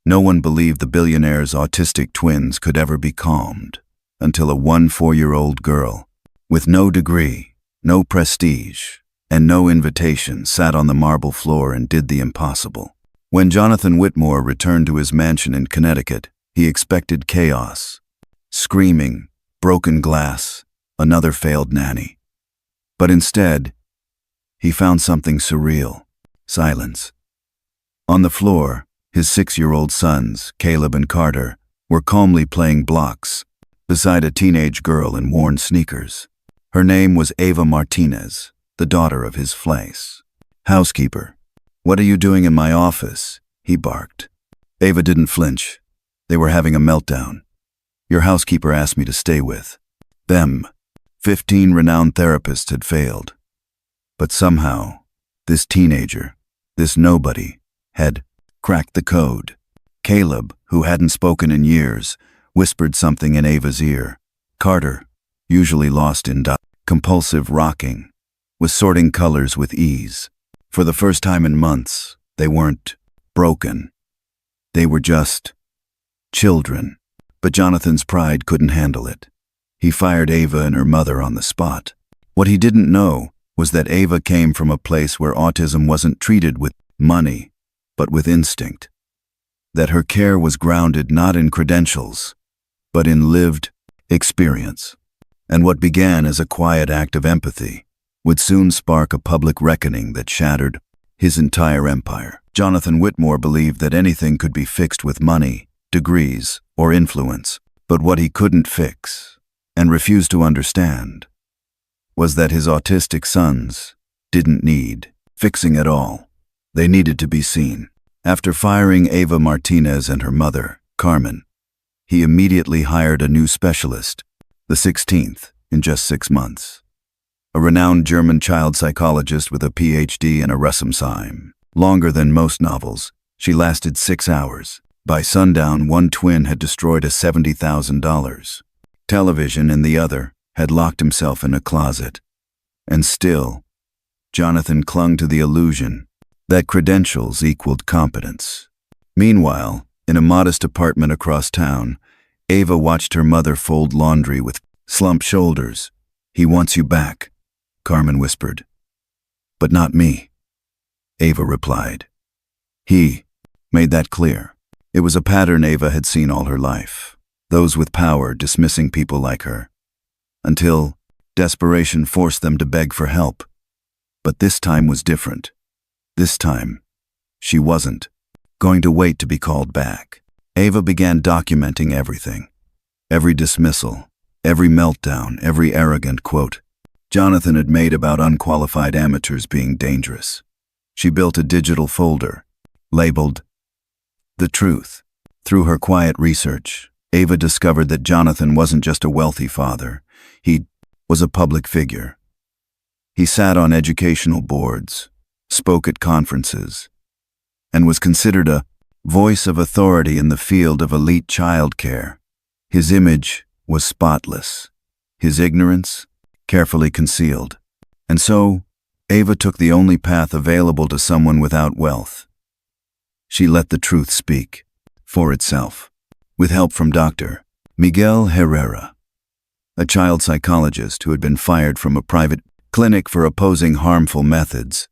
No one believed the billionaire's autistic twins could ever be calmed, until a 4-year-old girl, with no degree, no prestige, and no invitation, sat on the marble floor and did the impossible. When Jonathan Whitmore returned to his mansion in Connecticut, he expected chaos. Screaming, broken glass, another failed nanny. But instead, he found something surreal: silence. On the floor, his 6-year-old sons, Caleb and Carter, were calmly playing blocks beside a teenage girl in worn sneakers. Her name was Ava Martinez, the daughter of his place. "Housekeeper, what are you doing in my office?" he barked. Ava didn't flinch. They were having a meltdown. "Your housekeeper asked me to stay with them." 15 renowned therapists had failed. But somehow, this teenager, this nobody, had cracked the code. Caleb, who hadn't spoken in years, whispered something in Ava's ear. Carter, usually lost in compulsive rocking, was sorting colors with ease. For the first time in months, they weren't broken. They were just children. But Jonathan's pride couldn't handle it. He fired Ava and her mother on the spot. What he didn't know was that Ava came from a place where autism wasn't treated with money, but with instinct. That her care was grounded not in credentials, but in lived experience. And what began as a quiet act of empathy would soon spark a public reckoning that shattered his entire empire. Jonathan Whitmore believed that anything could be fixed with money, degrees, or influence, but what he couldn't fix, and refused to understand, was that his autistic sons didn't need fixing at all. They needed to be seen. After firing Ava Martinez and her mother, Carmen, he immediately hired a new specialist, the 16th, in just 6 months. A renowned German child psychologist with a PhD and a Russumsheim. Longer than most novels, she lasted 6 hours. By sundown, one twin had destroyed a $70,000 television and the other had locked himself in a closet. And still, Jonathan clung to the illusion that credentials equaled competence. Meanwhile, in a modest apartment across town, Ava watched her mother fold laundry with slumped shoulders. "He wants you back," Carmen whispered. "But not me," Ava replied. He made that clear. It was a pattern Ava had seen all her life. Those with power dismissing people like her, until desperation forced them to beg for help. But this time was different. This time, she wasn't going to wait to be called back. Ava began documenting everything. Every dismissal, every meltdown, every arrogant quote Jonathan had made about unqualified amateurs being dangerous. She built a digital folder, labeled "The Truth." Through her quiet research, Ava discovered that Jonathan wasn't just a wealthy father. He was a public figure. He sat on educational boards, spoke at conferences, and was considered a voice of authority in the field of elite childcare. His image was spotless, his ignorance carefully concealed. And so, Ava took the only path available to someone without wealth. She let the truth speak for itself. With help from Dr. Miguel Herrera, a child psychologist who had been fired from a private clinic for opposing harmful methods,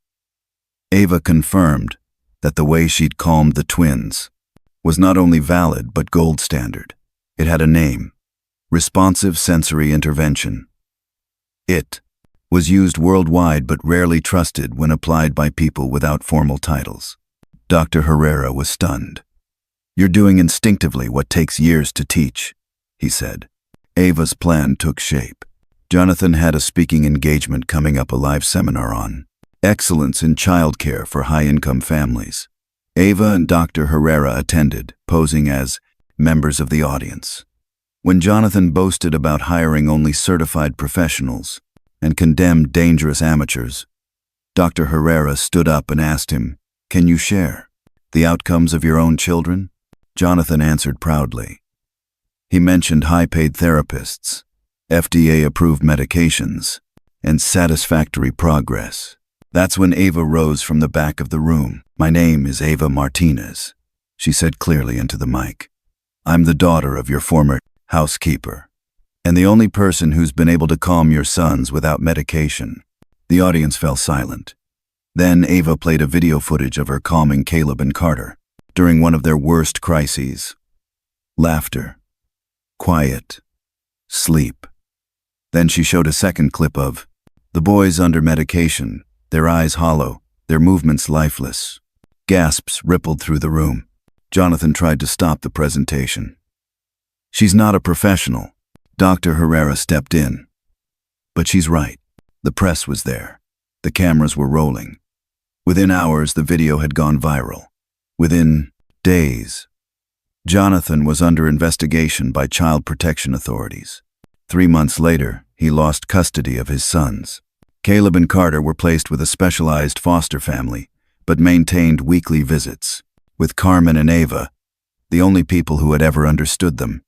Ava confirmed that the way she'd calmed the twins was not only valid but gold standard. It had a name: responsive sensory intervention. It was used worldwide but rarely trusted when applied by people without formal titles. Dr. Herrera was stunned. "You're doing instinctively what takes years to teach," he said. Ava's plan took shape. Jonathan had a speaking engagement coming up, a live seminar on excellence in childcare for high-income families. Ava and Dr. Herrera attended, posing as members of the audience. When Jonathan boasted about hiring only certified professionals and condemned dangerous amateurs, Dr. Herrera stood up and asked him, "Can you share the outcomes of your own children?" Jonathan answered proudly. He mentioned high-paid therapists, FDA-approved medications, and satisfactory progress. That's when Ava rose from the back of the room. "My name is Ava Martinez," she said clearly into the mic. "I'm the daughter of your former housekeeper, and the only person who's been able to calm your sons without medication." The audience fell silent. Then Ava played a video footage of her calming Caleb and Carter during one of their worst crises. Laughter. Quiet. Sleep. Then she showed a second clip of the boys under medication, their eyes hollow, their movements lifeless. Gasps rippled through the room. Jonathan tried to stop the presentation. "She's not a professional," Dr. Herrera stepped in. "But she's right. The press was there. The cameras were rolling. Within hours, the video had gone viral. Within days, Jonathan was under investigation by child protection authorities. 3 months later, he lost custody of his sons. Caleb and Carter were placed with a specialized foster family, but maintained weekly visits. With Carmen and Ava, the only people who had ever understood them.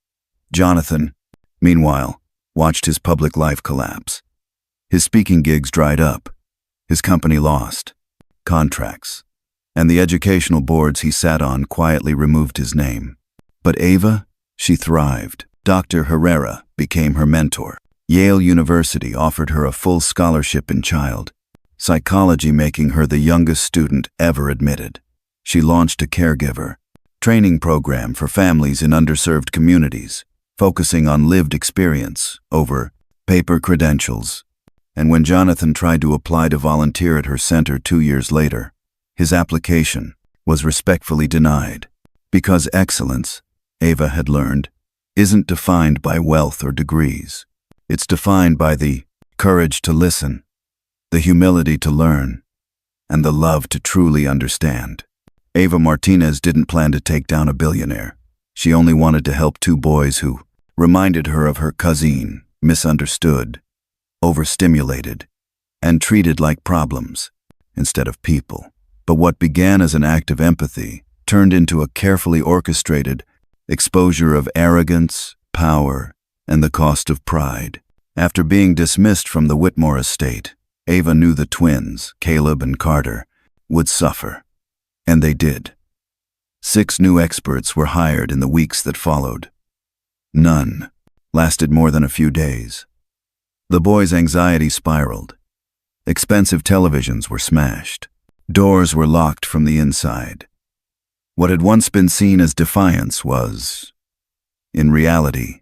Jonathan, meanwhile, watched his public life collapse. His speaking gigs dried up. His company lost contracts, and the educational boards he sat on quietly removed his name. But Ava, she thrived. Dr. Herrera became her mentor. Yale University offered her a full scholarship in child psychology, making her the youngest student ever admitted. She launched a caregiver training program for families in underserved communities, focusing on lived experience over paper credentials. And when Jonathan tried to apply to volunteer at her center 2 years later, his application was respectfully denied. Because excellence, Ava had learned, isn't defined by wealth or degrees. It's defined by the courage to listen, the humility to learn, and the love to truly understand. Ava Martinez didn't plan to take down a billionaire. She only wanted to help 2 boys who reminded her of her cousin, misunderstood, overstimulated, and treated like problems instead of people. But what began as an act of empathy turned into a carefully orchestrated exposure of arrogance, power, and the cost of pride. After being dismissed from the Whitmore estate, Ava knew the twins, Caleb and Carter, would suffer. And they did. 6 new experts were hired in the weeks that followed. None lasted more than a few days. The boys' anxiety spiraled. Expensive televisions were smashed. Doors were locked from the inside. What had once been seen as defiance was, in reality,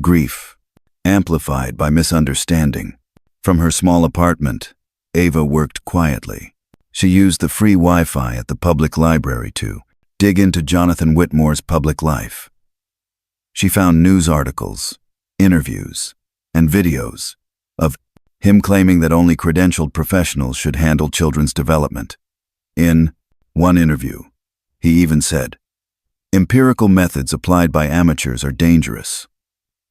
grief, amplified by misunderstanding. From her small apartment, Ava worked quietly. She used the free Wi-Fi at the public library to dig into Jonathan Whitmore's public life. She found news articles, interviews, and videos of him claiming that only credentialed professionals should handle children's development. In one interview, he even said, "Empirical methods applied by amateurs are dangerous."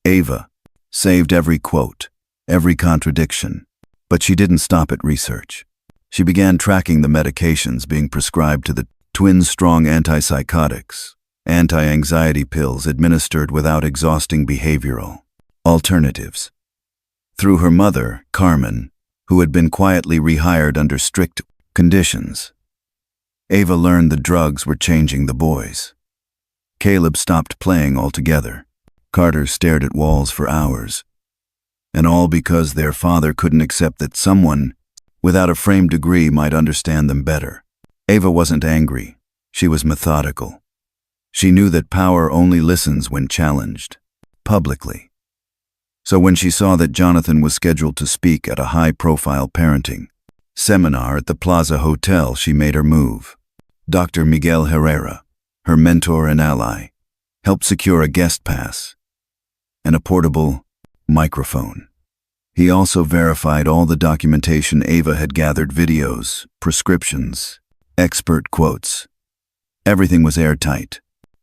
Ava saved every quote, every contradiction, but she didn't stop at research. She began tracking the medications being prescribed to the twins, strong antipsychotics, anti-anxiety pills administered without exhausting behavioral alternatives. Through her mother, Carmen, who had been quietly rehired under strict conditions, Ava learned the drugs were changing the boys. Caleb stopped playing altogether. Carter stared at walls for hours. And all because their father couldn't accept that someone without a framed degree might understand them better. Ava wasn't angry. She was methodical. She knew that power only listens when challenged, publicly. So when she saw that Jonathan was scheduled to speak at a high-profile parenting seminar at the Plaza Hotel, she made her move. Dr. Miguel Herrera, her mentor and ally, helped secure a guest pass and a portable microphone. He also verified all the documentation Ava had gathered: videos, prescriptions, expert quotes. Everything was airtight.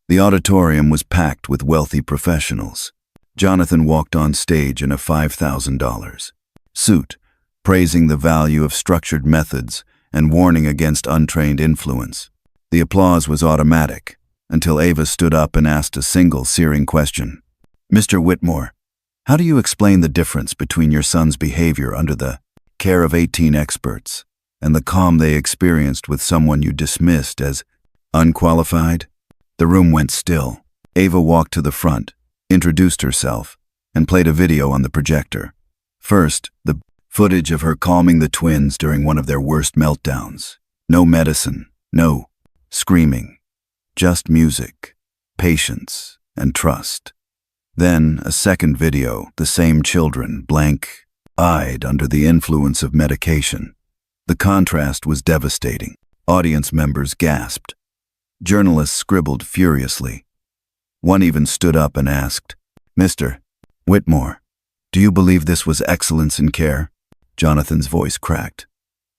The auditorium was packed with wealthy professionals. Jonathan walked on stage in a $5,000 suit, praising the value of structured methods and warning against untrained influence. The applause was automatic until Ava stood up and asked a single searing question. "Mr. Whitmore, how do you explain the difference between your son's behavior under the care of 18 experts and the calm they experienced with someone you dismissed as unqualified?" The room went still. Ava walked to the front, introduced herself, and played a video on the projector. First, the footage of her calming the twins during one of their worst meltdowns. No medicine, no screaming, just music, patience, and trust. Then, a second video, the same children, blank-eyed under the influence of medication. The contrast was devastating. Audience members gasped. Journalists scribbled furiously. One even stood up and asked, "Mr. Whitmore, do you believe this was excellence in care?" Jonathan's voice cracked.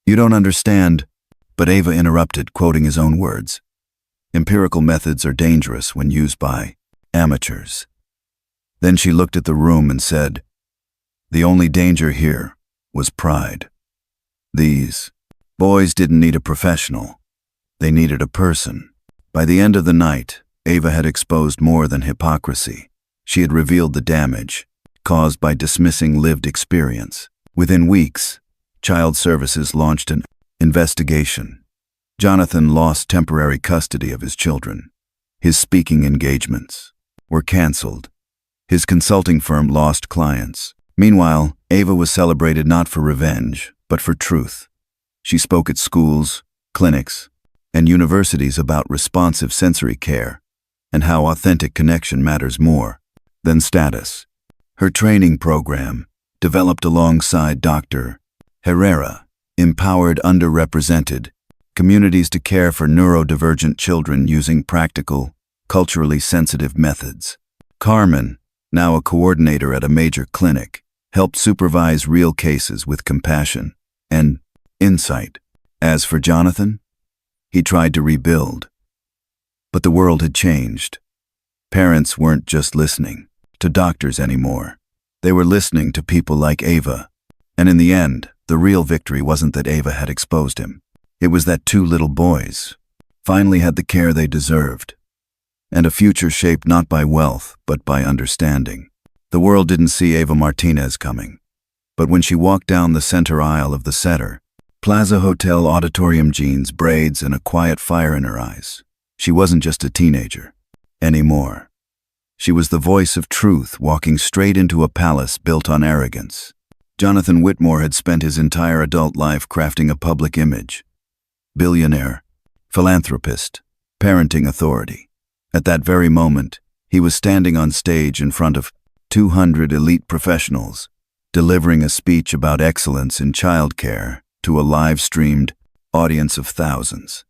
"You don't understand," but Ava interrupted, quoting his own words. "Empirical methods are dangerous when used by amateurs." Then she looked at the room and said, "The only danger here was pride. These boys didn't need a professional. They needed a person." By the end of the night, Ava had exposed more than hypocrisy. She had revealed the damage caused by dismissing lived experience. Within weeks, Child Services launched an investigation. Jonathan lost temporary custody of his children. His speaking engagements were canceled. His consulting firm lost clients. Meanwhile, Ava was celebrated not for revenge, but for truth. She spoke at schools, clinics, and universities about responsive sensory care and how authentic connection matters more than status. Her training program, developed alongside Dr. Herrera, empowered underrepresented communities to care for neurodivergent children using practical, culturally sensitive methods. Carmen, now a coordinator at a major clinic, helped supervise real cases with compassion and insight. As for Jonathan, he tried to rebuild. But the world had changed. Parents weren't just listening to doctors anymore. They were listening to people like Ava. And in the end, the real victory wasn't that Ava had exposed him. It was that two little boys finally had the care they deserved, and a future shaped not by wealth, but by understanding. The world didn't see Ava Martinez coming. But when she walked down the center aisle of the Setter, Plaza Hotel auditorium, jeans, braids, and a quiet fire in her eyes, she wasn't just a teenager anymore. She was the voice of truth walking straight into a palace built on arrogance. Jonathan Whitmore had spent his entire adult life crafting a public image. Billionaire, philanthropist, parenting authority. At that very moment, he was standing on stage in front of 200 elite professionals, delivering a speech about excellence in childcare to a live-streamed audience of thousands.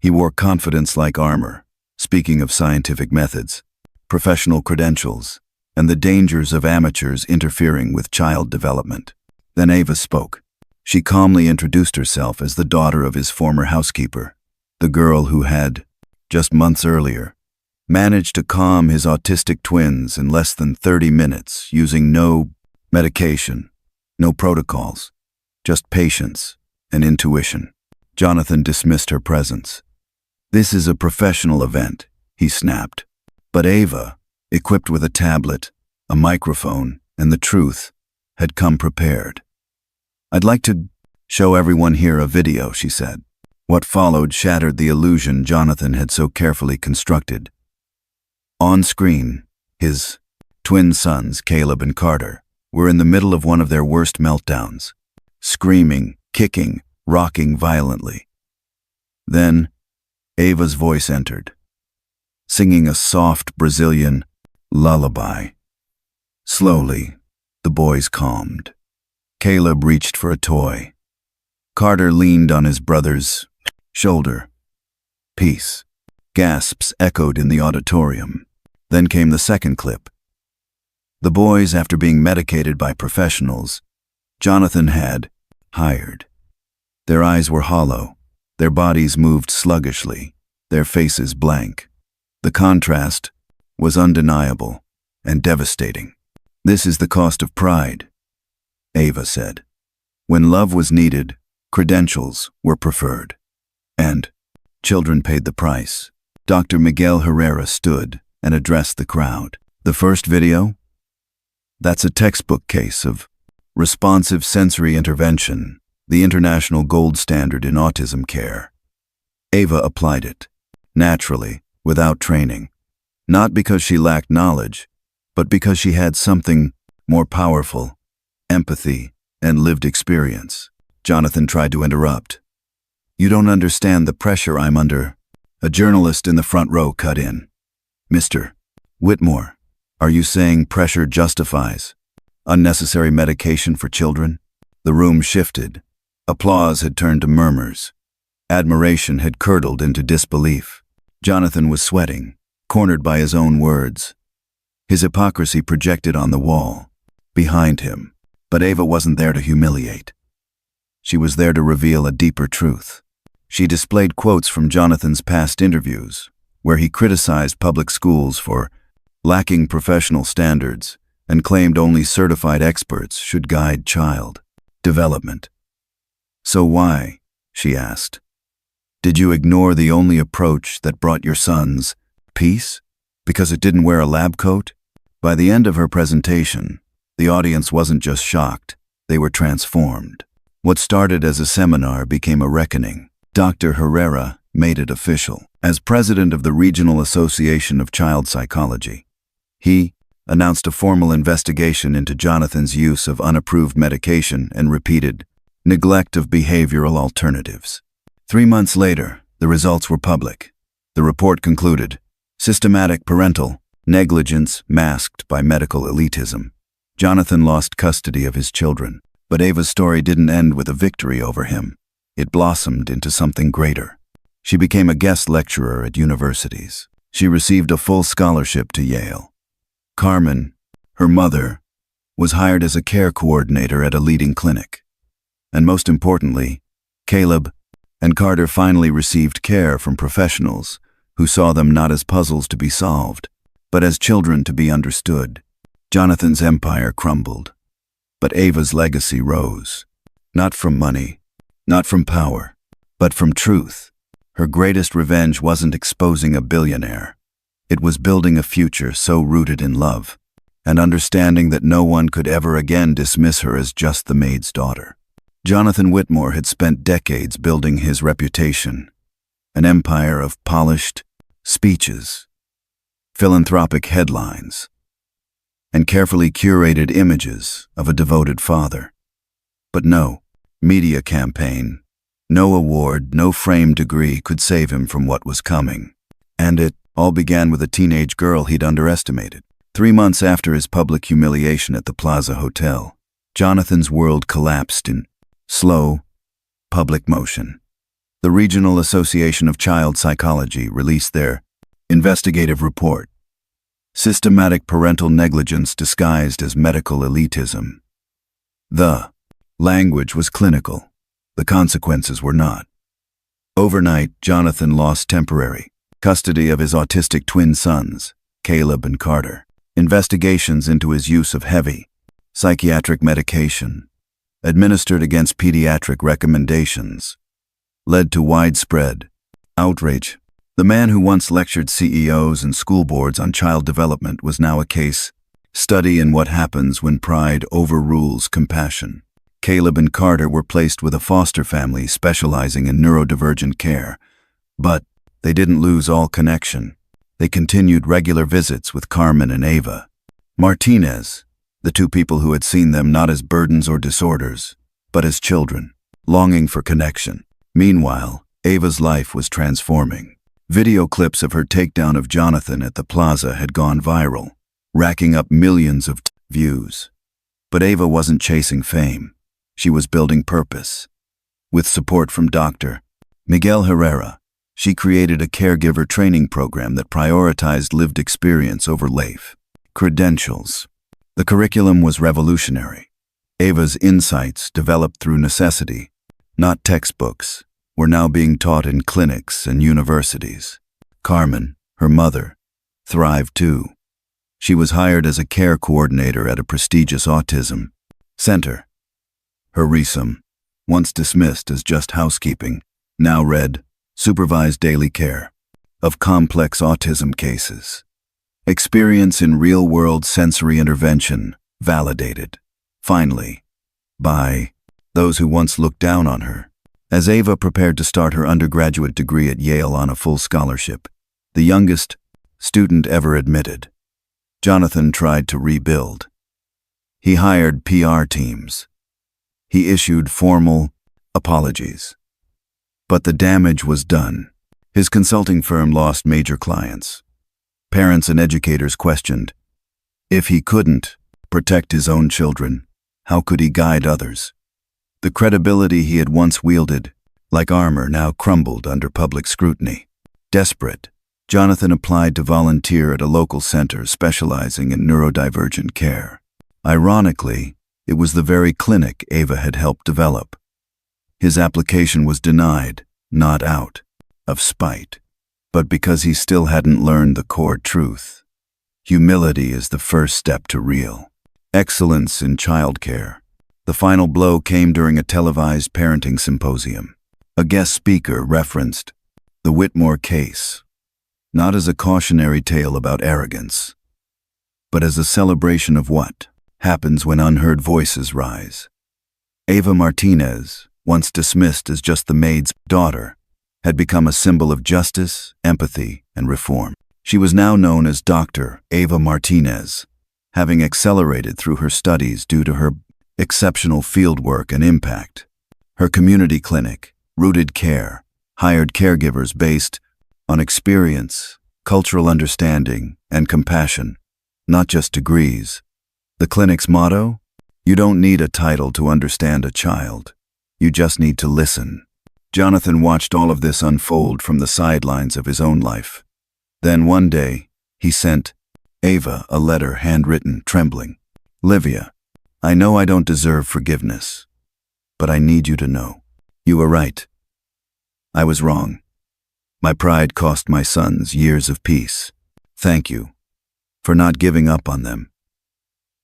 He wore confidence like armor, speaking of scientific methods, professional credentials, and the dangers of amateurs interfering with child development. Then Ava spoke. She calmly introduced herself as the daughter of his former housekeeper, the girl who had, just months earlier, managed to calm his autistic twins in less than 30 minutes using no medication, no protocols, just patience and intuition. Jonathan dismissed her presence. "This is a professional event," he snapped. But Ava, equipped with a tablet, a microphone, and the truth, had come prepared. "I'd like to show everyone here a video," she said. What followed shattered the illusion Jonathan had so carefully constructed. On screen, his twin sons, Caleb and Carter, were in the middle of one of their worst meltdowns, screaming, kicking, rocking violently. Then, Ava's voice entered, singing a soft Brazilian lullaby. Slowly, the boys calmed. Caleb reached for a toy. Carter leaned on his brother's shoulder. Peace. Gasps echoed in the auditorium. Then came the second clip. The boys, after being medicated by professionals Jonathan had hired. Their eyes were hollow, their bodies moved sluggishly, their faces blank. The contrast was undeniable and devastating. "This is the cost of pride," Ava said. "When love was needed, credentials were preferred. And children paid the price." Dr. Miguel Herrera stood and addressed the crowd. "The first video? That's a textbook case of responsive sensory intervention, the international gold standard in autism care." Ava applied it, naturally, without training. Not because she lacked knowledge, but because she had something more powerful: empathy and lived experience. Jonathan tried to interrupt. "You don't understand the pressure I'm under." A journalist in the front row cut in. "Mr. Whitmore, are you saying pressure justifies unnecessary medication for children?" The room shifted. Applause had turned to murmurs. Admiration had curdled into disbelief. Jonathan was sweating, cornered by his own words. His hypocrisy projected on the wall, behind him. But Ava wasn't there to humiliate. She was there to reveal a deeper truth. She displayed quotes from Jonathan's past interviews, where he criticized public schools for lacking professional standards and claimed only certified experts should guide child development. "So why," she asked, "did you ignore the only approach that brought your sons peace? Because it didn't wear a lab coat?" By the end of her presentation, the audience wasn't just shocked, they were transformed. What started as a seminar became a reckoning. Dr. Herrera made it official. As president of the Regional Association of Child Psychology, he announced a formal investigation into Jonathan's use of unapproved medication and repeated neglect of behavioral alternatives. 3 months later, the results were public. The report concluded systematic parental negligence masked by medical elitism. Jonathan lost custody of his children, but Ava's story didn't end with a victory over him. It blossomed into something greater. She became a guest lecturer at universities. She received a full scholarship to Yale. Carmen, her mother, was hired as a care coordinator at a leading clinic. And most importantly, Caleb and Carter finally received care from professionals who saw them not as puzzles to be solved, but as children to be understood. Jonathan's empire crumbled, but Ava's legacy rose. Not from money, not from power, but from truth. Her greatest revenge wasn't exposing a billionaire. It was building a future so rooted in love, and understanding that no one could ever again dismiss her as just the maid's daughter. Jonathan Whitmore had spent decades building his reputation, an empire of polished speeches, philanthropic headlines, and carefully curated images of a devoted father. But no media campaign, no award, no framed degree could save him from what was coming. And it all began with a teenage girl he'd underestimated. 3 months after his public humiliation at the Plaza Hotel, Jonathan's world collapsed in slow, public motion. The Regional Association of Child Psychology released their investigative report, Systematic Parental Negligence Disguised as Medical Elitism. The language was clinical. The consequences were not. Overnight, Jonathan lost temporary custody of his autistic twin sons, Caleb and Carter. Investigations into his use of heavy psychiatric medication, administered against pediatric recommendations, led to widespread outrage. The man who once lectured CEOs and school boards on child development was now a case study in what happens when pride overrules compassion. Caleb and Carter were placed with a foster family specializing in neurodivergent care, but they didn't lose all connection. They continued regular visits with Carmen and Ava Martinez, the two people who had seen them not as burdens or disorders, but as children, longing for connection. Meanwhile, Ava's life was transforming. Video clips of her takedown of Jonathan at the plaza had gone viral, racking up millions of views. But Ava wasn't chasing fame. She was building purpose. With support from Dr. Miguel Herrera, she created a caregiver training program that prioritized lived experience over life credentials. The curriculum was revolutionary. Ava's insights, developed through necessity, not textbooks, were now being taught in clinics and universities. Carmen, her mother, thrived too. She was hired as a care coordinator at a prestigious autism center. Her resume, once dismissed as just housekeeping, now read supervised daily care of complex autism cases. Experience in real-world sensory intervention validated, finally, by those who once looked down on her. As Ava prepared to start her undergraduate degree at Yale on a full scholarship, the youngest student ever admitted. Jonathan tried to rebuild. He hired PR teams. He issued formal apologies. But the damage was done. His consulting firm lost major clients. Parents and educators questioned. If he couldn't protect his own children, how could he guide others? The credibility he had once wielded, like armor, now crumbled under public scrutiny. Desperate, Jonathan applied to volunteer at a local center specializing in neurodivergent care. Ironically, it was the very clinic Ava had helped develop. His application was denied, not out of spite, but because he still hadn't learned the core truth. Humility is the first step to real excellence in childcare. The final blow came during a televised parenting symposium. A guest speaker referenced the Whitmore case, not as a cautionary tale about arrogance, but as a celebration of what happens when unheard voices rise. Ava Martinez, once dismissed as just the maid's daughter, had become a symbol of justice, empathy, and reform. She was now known as Dr. Ava Martinez, having accelerated through her studies due to her exceptional fieldwork and impact. Her community clinic, Rooted Care, hired caregivers based on experience, cultural understanding, and compassion, not just degrees. The clinic's motto? You don't need a title to understand a child. You just need to listen. Jonathan watched all of this unfold from the sidelines of his own life. Then one day, he sent Ava a letter, handwritten, trembling. Livia, I know I don't deserve forgiveness, but I need you to know. You were right. I was wrong. My pride cost my sons years of peace. Thank you for not giving up on them,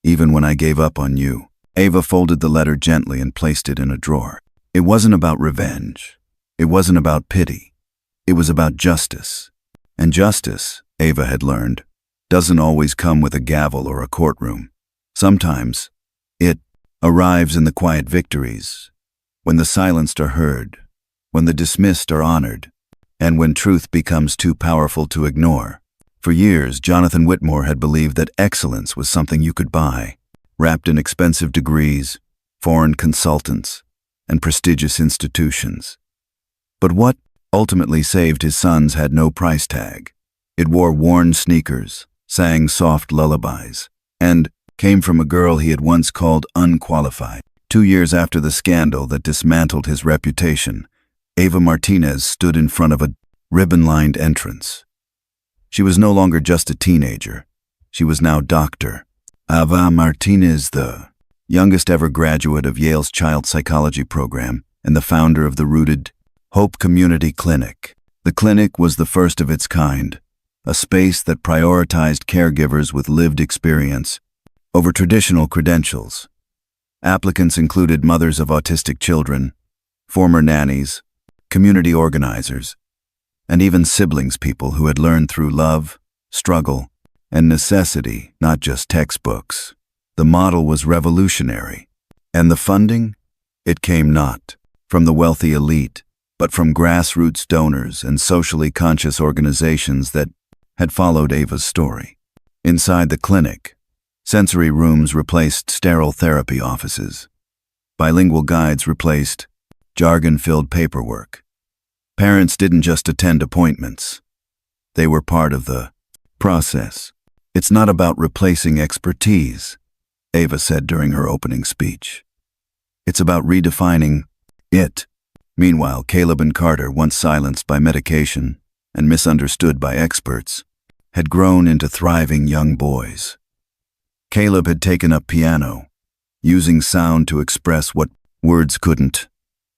even when I gave up on you. Ava folded the letter gently and placed it in a drawer. It wasn't about revenge. It wasn't about pity. It was about justice. And justice, Ava had learned, doesn't always come with a gavel or a courtroom. Sometimes, it arrives in the quiet victories, when the silenced are heard, when the dismissed are honored, and when truth becomes too powerful to ignore. For years, Jonathan Whitmore had believed that excellence was something you could buy, wrapped in expensive degrees, foreign consultants, and prestigious institutions. But what ultimately saved his sons had no price tag. It wore worn sneakers, sang soft lullabies, and came from a girl he had once called unqualified. 2 years after the scandal that dismantled his reputation, Ava Martinez stood in front of a ribbon-lined entrance. She was no longer just a teenager. She was now Dr. Ava Martinez, the youngest ever graduate of Yale's child psychology program and the founder of the Rooted Hope Community Clinic. The clinic was the first of its kind, a space that prioritized caregivers with lived experience over traditional credentials. Applicants included mothers of autistic children, former nannies, community organizers, and even siblings, people who had learned through love, struggle, and necessity, not just textbooks. The model was revolutionary. And the funding? It came not from the wealthy elite, but from grassroots donors and socially conscious organizations that had followed Ava's story. Inside the clinic, sensory rooms replaced sterile therapy offices. Bilingual guides replaced jargon-filled paperwork. Parents didn't just attend appointments. They were part of the process. It's not about replacing expertise, Ava said during her opening speech. It's about redefining it. Meanwhile, Caleb and Carter, once silenced by medication and misunderstood by experts, had grown into thriving young boys. Caleb had taken up piano, using sound to express what words couldn't.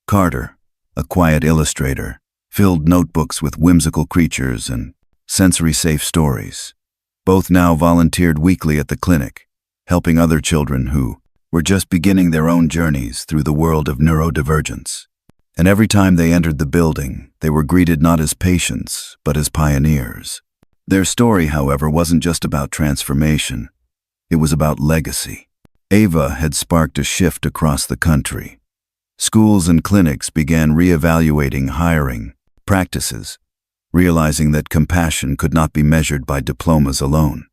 Carter, a quiet illustrator, filled notebooks with whimsical creatures and sensory-safe stories. Both now volunteered weekly at the clinic, helping other children who were just beginning their own journeys through the world of neurodivergence. And every time they entered the building, they were greeted not as patients, but as pioneers. Their story, however, wasn't just about transformation. It was about legacy. Ava had sparked a shift across the country. Schools and clinics began reevaluating hiring practices, realizing that compassion could not be measured by diplomas alone.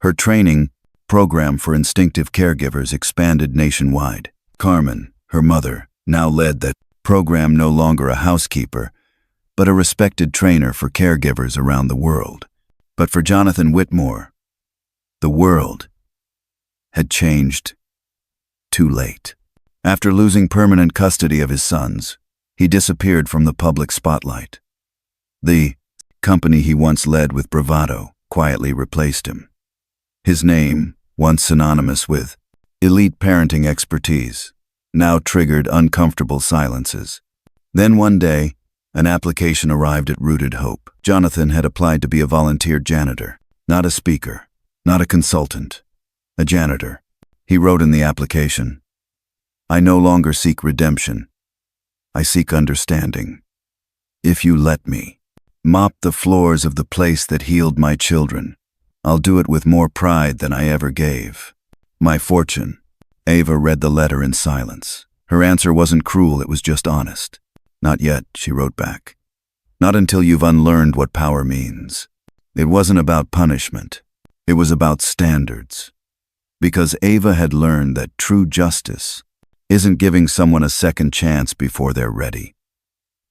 Her training program for instinctive caregivers expanded nationwide. Carmen, her mother, now led that program, no longer a housekeeper, but a respected trainer for caregivers around the world. But for Jonathan Whitmore, the world had changed too late. After losing permanent custody of his sons, he disappeared from the public spotlight. The company he once led with bravado quietly replaced him. His name, once synonymous with elite parenting expertise, now triggered uncomfortable silences. Then one day, an application arrived at Rooted Hope. Jonathan had applied to be a volunteer janitor, not a speaker, not a consultant, a janitor. He wrote in the application, "I no longer seek redemption. I seek understanding. If you let me mop the floors of the place that healed my children, I'll do it with more pride than I ever gave. My fortune." Ava read the letter in silence. Her answer wasn't cruel, it was just honest. "Not yet," she wrote back. "Not until you've unlearned what power means." It wasn't about punishment. It was about standards. Because Ava had learned that true justice isn't giving someone a second chance before they're ready.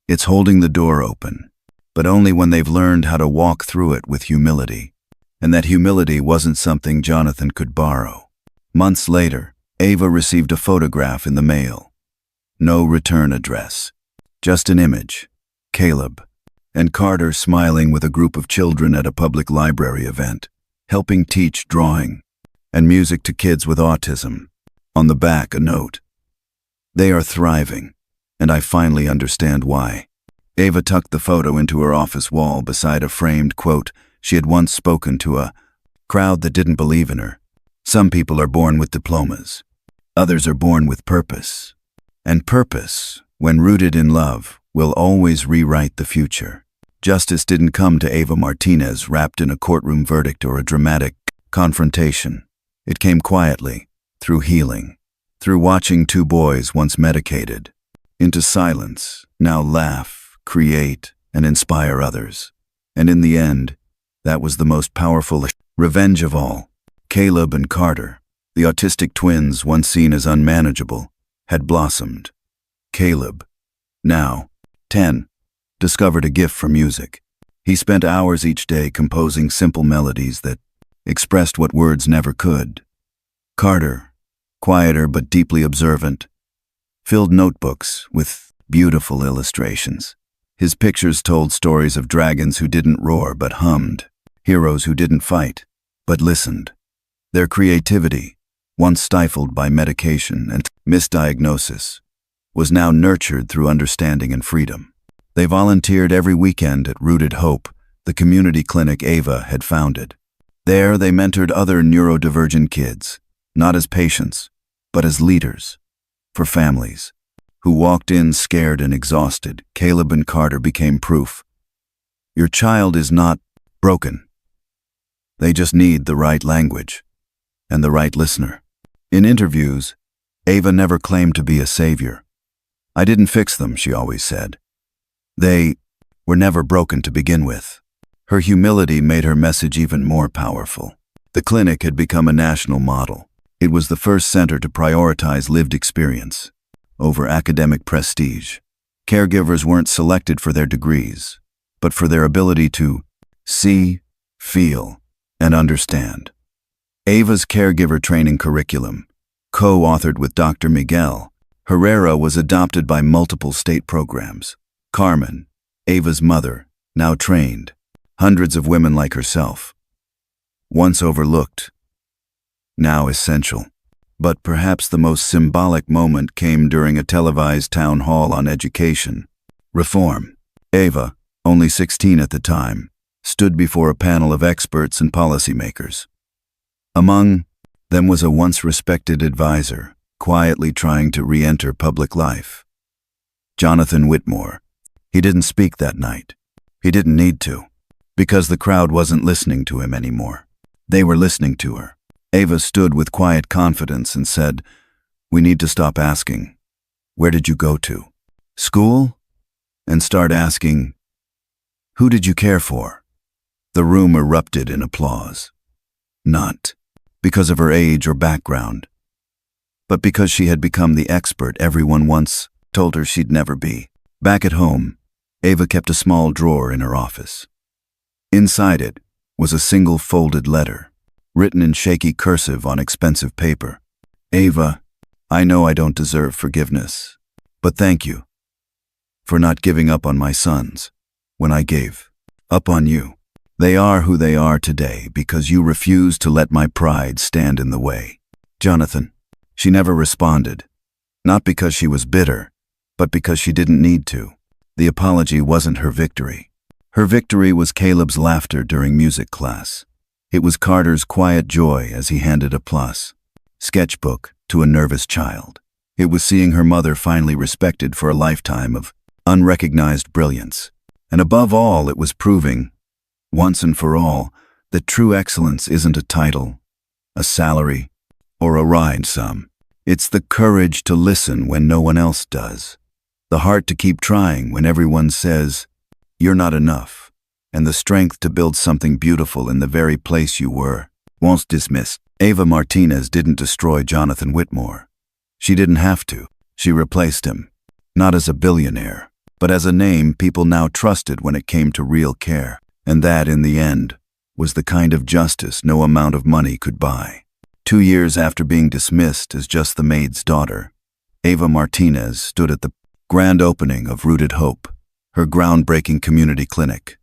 It's holding the door open, but only when they've learned how to walk through it with humility. And that humility wasn't something Jonathan could borrow. Months later, Ava received a photograph in the mail. No return address. Just an image. Caleb and Carter smiling with a group of children at a public library event, helping teach drawing and music to kids with autism. On the back, a note. "They are thriving, and I finally understand why." Ava tucked the photo into her office wall beside a framed quote she had once spoken to a crowd that didn't believe in her. "Some people are born with diplomas. Others are born with purpose. And purpose, when rooted in love, will always rewrite the future." Justice didn't come to Ava Martinez wrapped in a courtroom verdict or a dramatic confrontation. It came quietly, through healing, through watching two boys once medicated, into silence, now laugh, create, and inspire others. And in the end, that was the most powerful revenge of all. Caleb and Carter, the autistic twins once seen as unmanageable, had blossomed. Caleb, now 10, discovered a gift for music. He spent hours each day composing simple melodies that expressed what words never could. Carter, quieter but deeply observant, filled notebooks with beautiful illustrations. His pictures told stories of dragons who didn't roar but hummed, heroes who didn't fight but listened. Their creativity, once stifled by medication and misdiagnosis, was now nurtured through understanding and freedom. They volunteered every weekend at Rooted Hope, the community clinic Ava had founded. There they mentored other neurodivergent kids, not as patients, but as leaders, for families who walked in scared and exhausted. Caleb and Carter became proof. Your child is not broken. They just need the right language and the right listener. In interviews, Ava never claimed to be a savior. "I didn't fix them," she always said. They were never broken to begin with. Her humility made her message even more powerful. The clinic had become a national model. It was the first center to prioritize lived experience over academic prestige. Caregivers weren't selected for their degrees, but for their ability to see, feel, and understand. Ava's caregiver training curriculum, co-authored with Dr. Miguel Herrera, was adopted by multiple state programs. Carmen, Ava's mother, now trained hundreds of women like herself. Once overlooked, now essential. But perhaps the most symbolic moment came during a televised town hall on education reform. Ava, only 16 at the time, stood before a panel of experts and policymakers. Among them was a once respected advisor, quietly trying to re-enter public life. Jonathan Whitmore. He didn't speak that night. He didn't need to, because the crowd wasn't listening to him anymore. They were listening to her. Ava stood with quiet confidence and said, "We need to stop asking, 'Where did you go to? School?' and start asking, Who did you care for? The room erupted in applause. Not because of her age or background, but because she had become the expert everyone once told her she'd never be. Back at home, Ava kept a small drawer in her office. Inside it was a single folded letter, written in shaky cursive on expensive paper. Ava, I know I don't deserve forgiveness, but thank you for not giving up on my sons when I gave up on you. They are who they are today because you refused to let my pride stand in the way. Jonathan. She never responded, not because she was bitter, but because she didn't need to. The apology wasn't her victory. Her victory was Caleb's laughter during music class. It was Carter's quiet joy as he handed a plus sketchbook to a nervous child. It was seeing her mother finally respected for a lifetime of unrecognized brilliance. And above all, it was proving, once and for all, that true excellence isn't a title, a salary, or a ride sum. It's the courage to listen when no one else does, the heart to keep trying when everyone says, you're not enough, and the strength to build something beautiful in the very place you were once dismissed. Ava Martinez didn't destroy Jonathan Whitmore. She didn't have to. She replaced him, not as a billionaire, but as a name people now trusted when it came to real care. And that, in the end, was the kind of justice no amount of money could buy. 2 years after being dismissed as just the maid's daughter, Ava Martinez stood at the grand opening of Rooted Hope, her groundbreaking community clinic.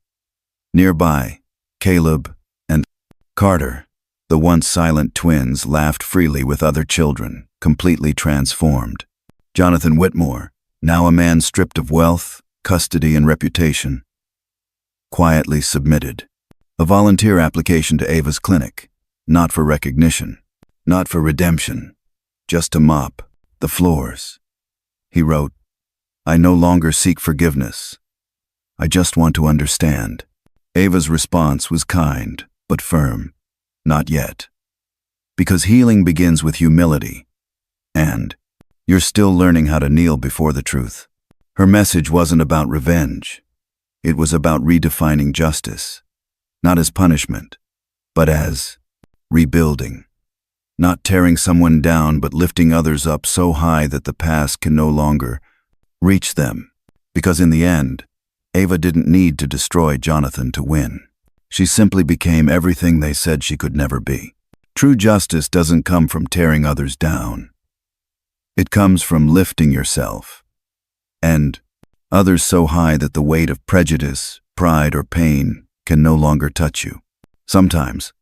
Nearby, Caleb and Carter, the once silent twins, laughed freely with other children, completely transformed. Jonathan Whitmore, now a man stripped of wealth, custody, and reputation, quietly submitted a volunteer application to Ava's clinic, not for recognition, not for redemption, just to mop the floors. He wrote, I no longer seek forgiveness. I just want to understand. Ava's response was kind, but firm. Not yet. Because healing begins with humility, and you're still learning how to kneel before the truth. Her message wasn't about revenge. It was about redefining justice, not as punishment, but as rebuilding. Not tearing someone down, but lifting others up so high that the past can no longer reach them. Because in the end, Ava didn't need to destroy Jonathan to win. She simply became everything they said she could never be. True justice doesn't come from tearing others down. It comes from lifting yourself and others so high that the weight of prejudice, pride, or pain can no longer touch you. Sometimes,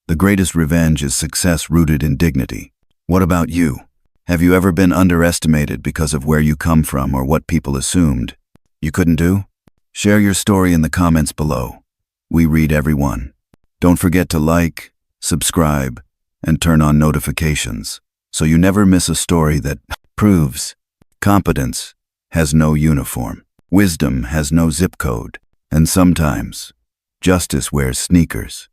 the greatest revenge is success rooted in dignity. What about you? Have you ever been underestimated because of where you come from or what people assumed you couldn't do? Share your story in the comments below. We read every one. Don't forget to like, subscribe, and turn on notifications so you never miss a story that proves competence has no uniform, wisdom has no zip code, and sometimes justice wears sneakers.